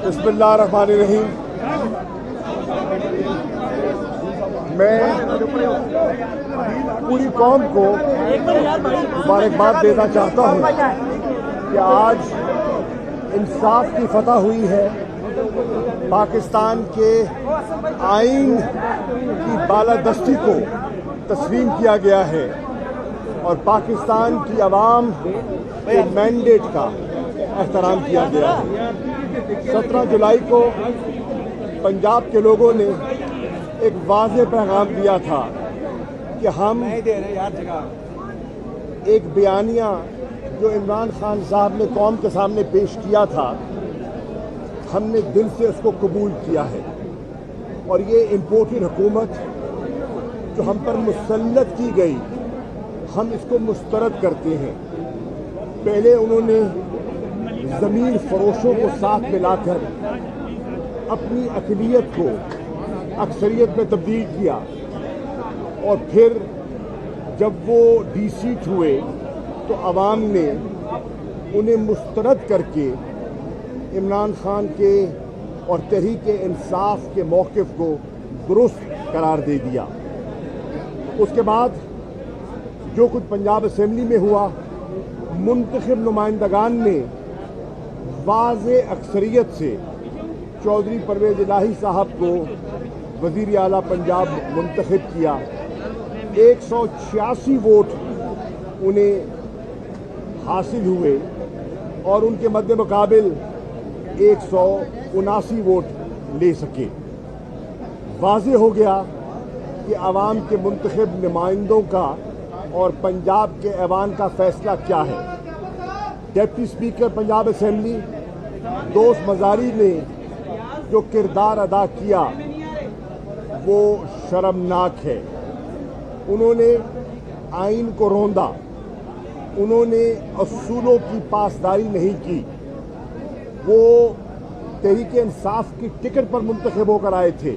बिस्मिल्लाहिर्रहमानिर्रहीम। मैं पूरी कौम को मुबारकबाद देना चाहता हूँ कि आज इंसाफ की फतह हुई है। पाकिस्तान के आइन की बालादस्ती को तस्लीम किया गया है और पाकिस्तान की आवाम के मैंडेट का एहतराम किया गया है। 17 जुलाई को पंजाब के लोगों ने एक वाज़ेह पैगाम दिया था कि हम एक बयानिया जो इमरान खान साहब ने कौम के सामने पेश किया था, हमने दिल से उसको कबूल किया है और ये इम्पोर्टेड हुकूमत जो हम पर मुसल्लत की गई, हम इसको मुस्तरद करते हैं। पहले उन्होंने ज़मीन फरोशों को साथ मिलाकर अपनी अक़लियत को अक्सरियत में तब्दील किया और फिर जब वो डीसीट हुए तो अवाम ने उन्हें मुस्तरद करके इमरान खान के और तहरीक इंसाफ के मौक़िफ़ को दुरुस्त करार दे दिया। उसके बाद जो कुछ पंजाब असेंबली में हुआ, मुंतखब नुमाइंदगान ने वाज़ेह अक्सरियत से चौधरी परवेज़ इलाही साहब को वज़ीर आला पंजाब मुंतखब किया। 186 वोट उन्हें हासिल हुए और उनके मद्दे मुकाबिल 179 वोट ले सके। वाज़ेह हो गया कि आवाम के मुंतखब नुमाइंदों का और पंजाब के ऐवान का फैसला क्या है। डिप्टी स्पीकर पंजाब असेंबली दोस्त मज़ारी ने जो किरदार अदा किया वो शर्मनाक है। उन्होंने आइन को रौंदा, उन्होंने असूलों की पासदारी नहीं की। वो तहरीक इंसाफ की टिकट पर मुंतखब होकर आए थे,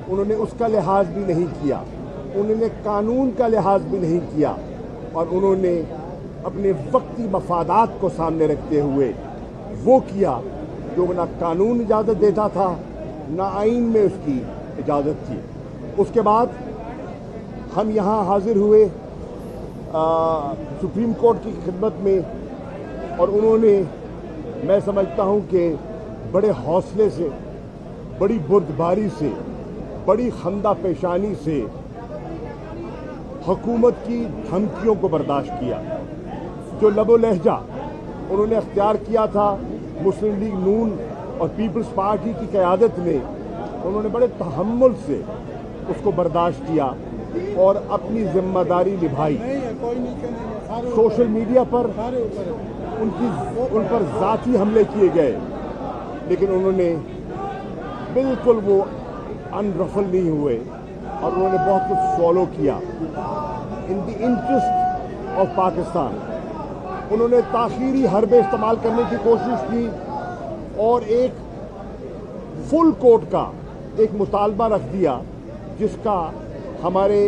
उन्होंने उसका लिहाज भी नहीं किया, उन्होंने कानून का लिहाज भी नहीं किया और उन्होंने अपने वक्ती मफादात को सामने रखते हुए वो किया जो ना कानून इजाज़त देता था, ना आइन में उसकी इजाज़त थी। उसके बाद हम यहाँ हाजिर हुए सुप्रीम कोर्ट की खिदमत में और उन्होंने, मैं समझता हूँ कि बड़े हौसले से, बड़ी बुर्दबारी से, बड़ी खंदा पेशानी से हुकूमत की धमकियों को बर्दाश्त किया। जो लबो लहजा उन्होंने अख्तियार किया था मुस्लिम लीग नून और पीपल्स पार्टी की क़यादत ने, उन्होंने बड़े तहम्मुल से उसको बर्दाश्त किया और अपनी ज़िम्मेदारी निभाई। सोशल मीडिया पर उन पर ज़ाती हमले किए गए, लेकिन उन्होंने बिल्कुल वो अनरफल नहीं हुए और उन्होंने बहुत कुछ फॉलो किया in the interest of Pakistan. उन्होंने ताख़ीरी हरबे इस्तेमाल करने की कोशिश की और एक फुल कोर्ट का एक मुतालबा रख दिया, जिसका हमारे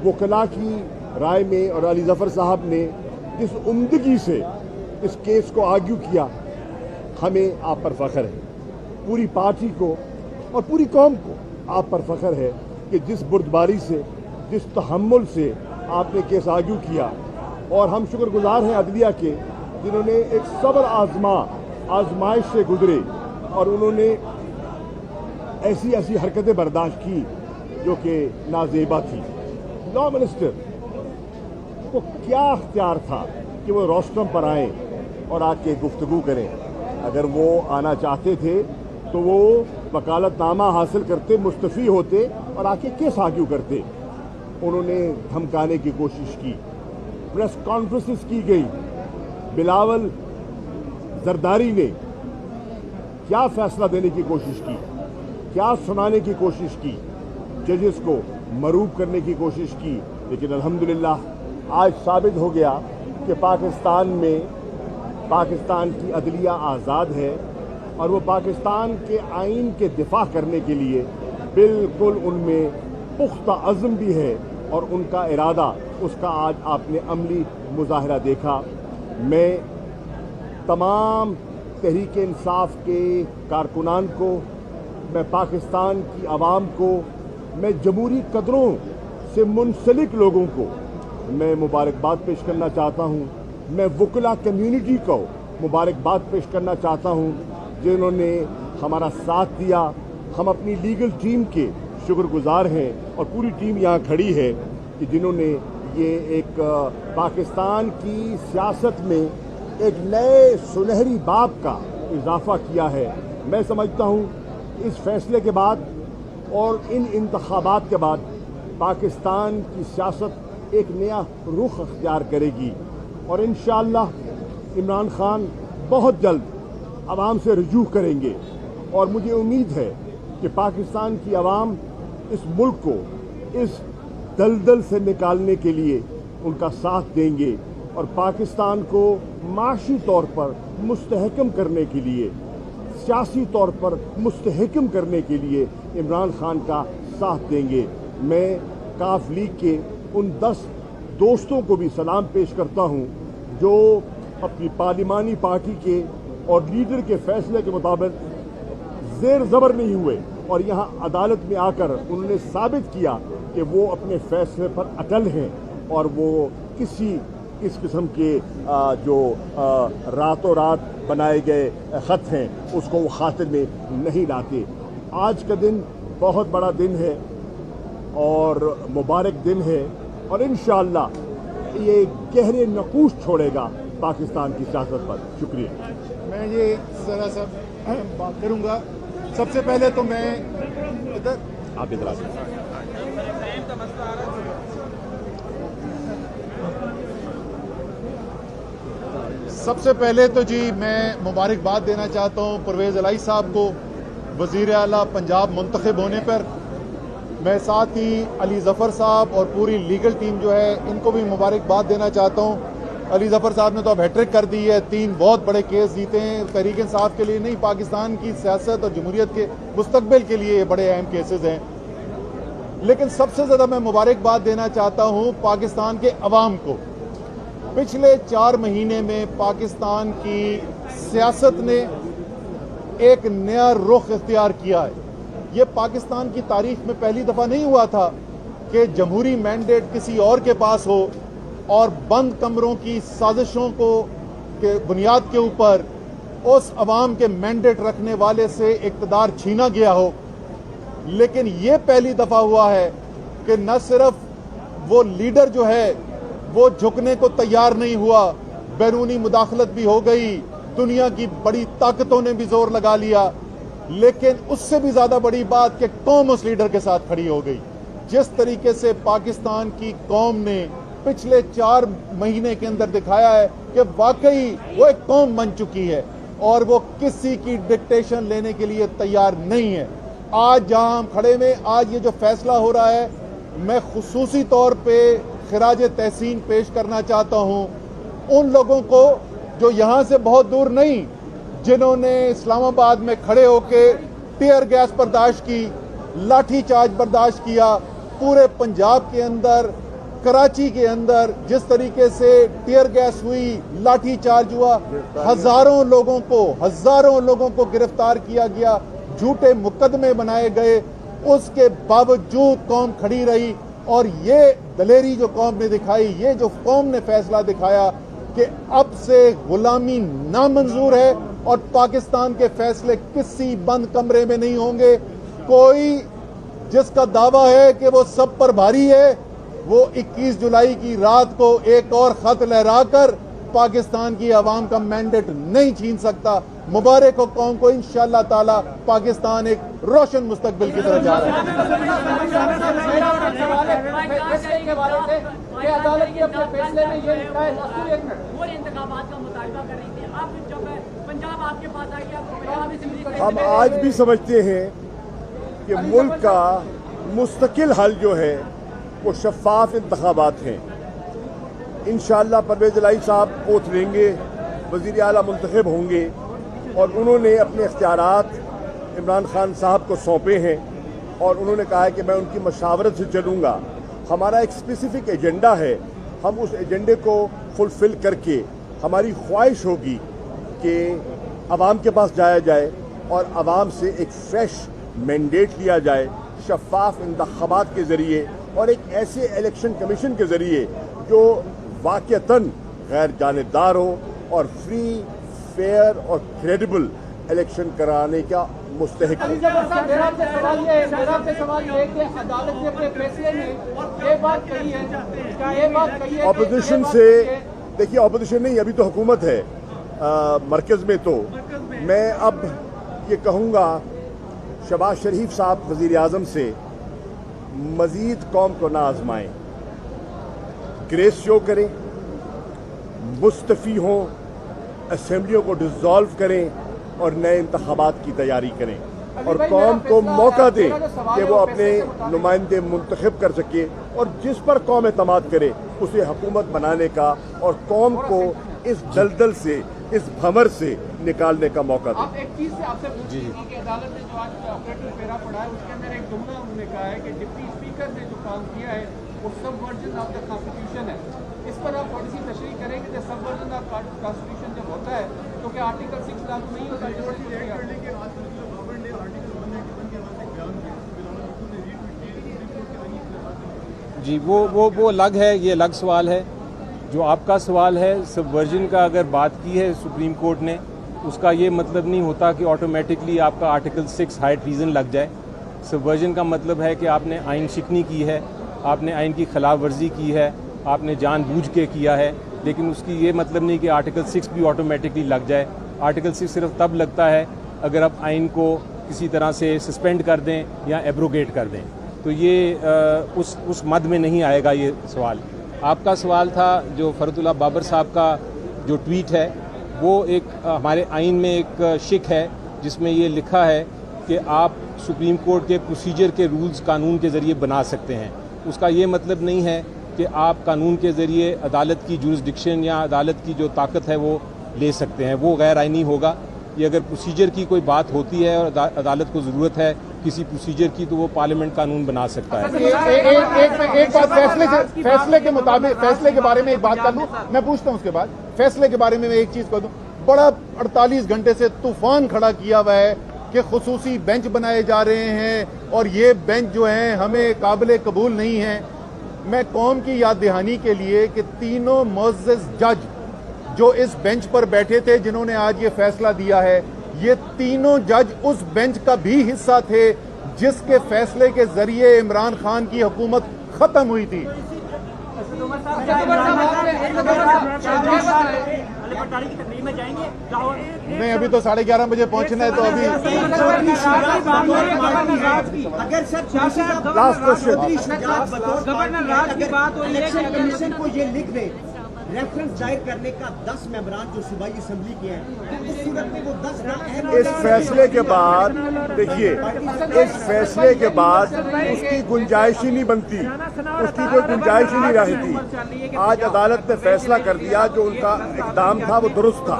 वकला की राय में और अली ज़फ़र साहब ने जिस उम्दगी से इस केस को आर्ग्यू किया, हमें आप पर फ़ख्र है। पूरी पार्टी को और पूरी कौम को आप पर फ़ख्र है कि जिस बुर्दबारी से, जिस तहम्मुल से आपने केस आर्ग्यू किया। और हम शुक्रगुजार हैं अदलिया के, जिन्होंने एक सब्र आजमाइश से गुजरे और उन्होंने ऐसी ऐसी हरकतें बर्दाश्त की जो कि नाज़ेबा थी। लॉ मिनिस्टर को क्या अख्तियार था कि वो रोस्टम पर आएँ और आके गुफ्तगू करें। अगर वो आना चाहते थे तो वो वकालतनामा हासिल करते, मुस्तफ़ी होते और आके केस आर्ग्यू करते। उन्होंने धमकाने की कोशिश की, प्रेस कॉन्फ्रेंसेस की गई। बिलावल जरदारी ने क्या फैसला देने की कोशिश की, क्या सुनाने की कोशिश की, जजेस को मरूब करने की कोशिश की, लेकिन अल्हम्दुलिल्लाह आज साबित हो गया कि पाकिस्तान की अदलिया आज़ाद है और वो पाकिस्तान के आइन के दिफा करने के लिए बिल्कुल उनमें पुख्ता अज़्म भी है और उनका इरादा, उसका आज आपने अमली मुज़ाहिरा देखा। मैं तमाम तहरीक इंसाफ के कारकुनान को, मैं पाकिस्तान की आवाम को, मैं जमहूरी कदरों से मुंसलिक लोगों को मैं मुबारकबाद पेश करना चाहता हूँ। मैं वकला कम्युनिटी को मुबारकबाद पेश करना चाहता हूँ जिन्होंने हमारा साथ दिया। हम अपनी लीगल टीम के शुक्रगुजार हैं और पूरी टीम यहाँ खड़ी है कि जिन्होंने ये एक पाकिस्तान की सियासत में एक नए सुनहरी बाब का इजाफा किया है। मैं समझता हूँ इस फैसले के बाद और इन इंतखाबात के बाद पाकिस्तान की सियासत एक नया रुख अख्तियार करेगी और इंशाअल्लाह इमरान खान बहुत जल्द आवाम से रुजू करेंगे और मुझे उम्मीद है कि पाकिस्तान की आवाम इस मुल्क को इस दलदल से निकालने के लिए उनका साथ देंगे और पाकिस्तान को माशी तौर पर मुस्तहकम करने के लिए, सियासी तौर पर मुस्तहकम करने के लिए इमरान खान का साथ देंगे। मैं काफ लीग के उन 10 दोस्तों को भी सलाम पेश करता हूं जो अपनी पार्लिमानी पार्टी के और लीडर के फैसले के मुताबिक ज़ेर ज़बर नहीं हुए और यहां अदालत में आकर उन्होंने साबित किया कि वो अपने फैसले पर अटल हैं और वो किसी इस किस्म के जो रातों रात बनाए गए ख़त हैं उसको वो खातिर में नहीं लाते। आज का दिन बहुत बड़ा दिन है और मुबारक दिन है और इंशाअल्लाह ये गहरे नकूश छोड़ेगा पाकिस्तान की सियासत पर। शुक्रिया। मैं ये ज़रा सा बात करूँगा। सबसे पहले तो मैं इधर आप इधर आ सबसे पहले तो जी मैं मुबारकबाद देना चाहता हूँ परवेज़ इलाही साहब को वज़ीर आला पंजाब मुंतखब होने पर। मैं साथ ही अली ज़फ़र साहब और पूरी लीगल टीम जो है इनको भी मुबारकबाद देना चाहता हूँ। अली ज़फ़र साहब ने तो अब हैट्रिक कर दी है, 3 बहुत बड़े केस जीते हैं। तहरीक इंसाफ के लिए नहीं, पाकिस्तान की सियासत और जमहूरियत के मुस्तकबिल के लिए ये बड़े अहम केसेस हैं। लेकिन सबसे ज़्यादा मैं मुबारकबाद देना चाहता हूँ पाकिस्तान के अवाम को। पिछले 4 महीने में पाकिस्तान की सियासत ने एक नया रुख इख्तियार किया है। ये पाकिस्तान की तारीख में पहली दफ़ा नहीं हुआ था कि जमहूरी मैंडेट किसी और के पास हो और बंद कमरों की साजिशों को के बुनियाद के ऊपर उस अवाम के मैंडेट रखने वाले से इक़्तिदार छीना गया हो। लेकिन ये पहली दफ़ा हुआ है कि न सिर्फ वो लीडर जो है वो झुकने को तैयार नहीं हुआ, बैरूनी मुदाखलत भी हो गई, दुनिया की बड़ी ताकतों ने भी जोर लगा लिया, लेकिन उससे भी ज्यादा बड़ी बात कि कौम उस लीडर के साथ खड़ी हो गई। जिस तरीके से पाकिस्तान की कौम ने पिछले 4 महीने के अंदर दिखाया है कि वाकई वो एक कौम बन चुकी है और वो किसी की डिक्टेशन लेने के लिए तैयार नहीं है। आज जहां हम खड़े में आज ये जो फैसला हो रहा है, मैं खुसूसी तौर पे खिराज तहसीन पेश करना चाहता हूं उन लोगों को जो यहां से बहुत दूर नहीं, जिन्होंने इस्लामाबाद में खड़े होकर टीयर गैस बर्दाश्त की, लाठी चार्ज बर्दाश्त किया। पूरे पंजाब के अंदर, कराची के अंदर जिस तरीके से टीयर गैस हुई, लाठी चार्ज हुआ, हजारों लोगों को गिरफ्तार किया गया, झूठे मुकदमे बनाए गए, उसके बावजूद कौम खड़ी रही। और ये दलेरी जो कौम ने दिखाई, ये जो कौम ने फैसला दिखाया कि अब से गुलामी नामंजूर है और पाकिस्तान के फैसले किसी बंद कमरे में नहीं होंगे। कोई जिसका दावा है कि वो सब पर भारी है, वो 21 जुलाई की रात को एक और खत लहराकर पाकिस्तान की आवाम का मैंडेट नहीं छीन सकता। मुबारक हो कौम को, इंशाअल्लाह ताला पाकिस्तान एक रोशन मुस्तकबिल की तरफ जा रहा है। हम आज भी समझते हैं कि मुल्क का मुस्तकिल हल जो है वो शफाफ इंतखाबात हैं। इंशाअल्लाह परवेज़ इलाही साहब ओथ लेंगे, वज़ीर आला मुंतखब होंगे और उन्होंने अपने इख्तियारात इमरान खान साहब को सौंपे हैं और उन्होंने कहा है कि मैं उनकी मशावरत से चलूँगा। हमारा एक स्पेसिफिक एजेंडा है, हम उस एजेंडे को फुलफ़िल करके हमारी ख्वाहिश होगी कि عوام کے پاس جایا جائے اور عوام سے ایک فریش مینڈیٹ لیا جائے شفاف انتخابات کے ذریعے اور ایک ایسے الیکشن کمیشن کے ذریعے جو واقعتاً غیر جانبدار ہو اور فری فیئر اور کریڈیبل الیکشن کرانے کا مستحق ہو. میرا آپ سے سوال یہ ہے کہ عدالت نے اپنے فیصلے میں یہ بات کہی ہے کیا یہ بات کہی ہے اپوزیشن سے دیکھیے اپوزیشن نہیں ابھی تو حکومت ہے مرکز میں تو میں اب یہ کہوں گا شہباز شریف صاحب وزیر اعظم سے مزید قوم کو نہ آزمائیں گریس شو کریں مستعفی ہوں اسمبلیوں کو ڈسالو کریں اور نئے انتخابات کی تیاری کریں اور قوم کو موقع دیں کہ وہ اپنے نمائندے منتخب کر سکے اور جس پر قوم اعتماد کرے اسے حکومت بنانے کا اور قوم کو اس دلدل سے اس بھمر سے نکالنے کا موقع دیں. آپ ایک چیز سے آپ سے پوچھیں گے کہ عدالت نے جو آج آپریٹر پیرا پڑھا ہے اس کے اندر ایک جملہ انہوں نے کہا ہے کہ ڈپٹی اسپیکر نے جو کام کیا ہے وہ سب ورژن آف دا کانسٹیٹیوشن ہے. اس پر آپ تھوڑی سی تشریح کریں کہ سب ورژن آف کانسٹیٹیوشن جب ہوتا ہے تو کیا آرٹیکل 6 لاگو نہیں ہوتا جی وہ الگ ہے, یہ الگ سوال ہے. جو آپ کا سوال ہے سب ورژن کا اگر بات کی ہے سپریم کورٹ نے اس کا یہ مطلب نہیں ہوتا کہ آٹومیٹکلی آپ کا آرٹیکل 6 ہائی ٹریزن لگ جائے. سب ورژن کا مطلب ہے کہ آپ نے آئین شکنی کی ہے, آپ نے آئین کی خلاف ورزی کی ہے, آپ نے جان بوجھ کے کیا ہے, لیکن اس کی یہ مطلب نہیں کہ آرٹیکل 6 بھی آٹومیٹکلی لگ جائے. آرٹیکل 6 صرف تب لگتا ہے اگر آپ آئین کو کسی طرح سے سسپینڈ کر دیں یا ایبروگیٹ کر دیں, تو یہ اس مد میں نہیں آئے گا یہ سوال. آپ کا سوال تھا جو فرد اللہ بابر صاحب کا جو ٹویٹ ہے وہ ایک ہمارے آئین میں ایک شک ہے جس میں یہ لکھا ہے کہ آپ سپریم کورٹ کے پروسیجر کے رولز قانون کے ذریعے بنا سکتے ہیں. اس کا یہ مطلب نہیں ہے کہ آپ قانون کے ذریعے عدالت کی جورسڈکشن یا عدالت کی جو طاقت ہے وہ لے سکتے ہیں, وہ غیر آئینی ہوگا. یہ اگر پروسیجر کی کوئی بات ہوتی ہے اور عدالت کو ضرورت ہے کسی پروسیجر کی تو وہ پارلیمنٹ قانون بنا سکتا ہے. ایک بات فیصلے کے مطابق فیصلے کے بارے میں ایک بات کر دوں, میں پوچھتا ہوں اس کے بعد فیصلے کے بارے میں ایک چیز کر دوں. بڑا 48 گھنٹے سے طوفان کھڑا کیا ہوا ہے کہ خصوصی بینچ بنائے جا رہے ہیں اور یہ بینچ جو ہیں ہمیں قابل قبول نہیں ہیں. میں قوم کی یاد دہانی کے لیے کہ تینوں معزز جج جو اس بینچ پر بیٹھے تھے جنہوں نے آج یہ فیصلہ دیا ہے, یہ تینوں جج اس بینچ کا بھی حصہ تھے جس کے فیصلے کے ذریعے عمران خان کی حکومت ختم ہوئی تھی. نہیں ابھی تو 11:30 بجے پہنچنا ہے تو ابھی گورنر راج کی بات ہو رہی ہے کہ کمیشن کو یہ لکھ دیں ریفرنس دائر کرنے کا 10 ممبران جو صوبائی اسمبلی کے ہیں اس صورت میں وہ 10 اس فیصلے کے بعد دیکھیے اس فیصلے کے بعد اس کی گنجائش ہی نہیں بنتی, اس کی کوئی گنجائش ہی نہیں رہتی. آج عدالت نے فیصلہ کر دیا جو ان کا اقدام تھا وہ درست تھا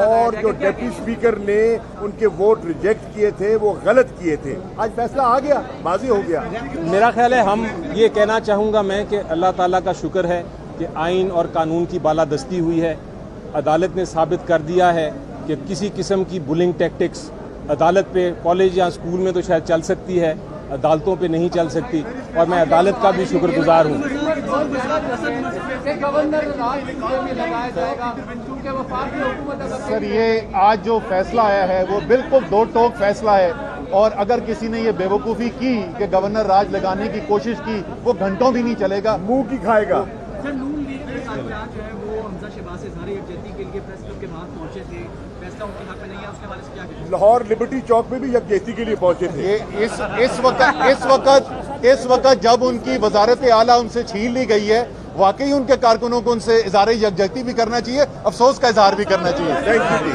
اور جو ڈپٹی اسپیکر نے ان کے ووٹ ریجیکٹ کیے تھے وہ غلط کیے تھے. آج فیصلہ آ گیا, ماضی ہو گیا. میرا خیال ہے ہم یہ کہنا چاہوں گا میں کہ اللہ تعالیٰ کا شکر ہے کہ آئین اور قانون کی بالادستی ہوئی ہے. عدالت نے ثابت کر دیا ہے کہ کسی قسم کی بلنگ ٹیکٹکس عدالت پہ کالج یا اسکول میں تو شاید چل سکتی ہے, عدالتوں پہ نہیں چل سکتی, اور میں عدالت کا بھی شکر گزار ہوں. سر یہ آج جو فیصلہ آیا ہے وہ بالکل دو ٹوک فیصلہ ہے, اور اگر کسی نے یہ بے وقوفی کی کہ گورنر راج لگانے کی کوشش کی وہ گھنٹوں بھی نہیں چلے گا, منہ کی کھائے گا. نون لیگ کے کارکنان جو ہے وہ حمزہ شہباز سے اظہار یکجہتی کے لیے پریس کلب کے باہر پہنچے تھے, فیصلہ ان کے حق میں نہیں ہے, اس کے حوالے سے کیا کہیں؟ لاہور لبرٹی چوک میں بھی یکجہتی کے لیے پہنچے تھے. اس وقت جب ان کی وزارت اعلیٰ ان سے چھین لی گئی ہے واقعی ان کے کارکنوں کو ان سے اظہار یکجہتی بھی کرنا چاہیے, افسوس کا اظہار بھی کرنا چاہیے. Thank you G.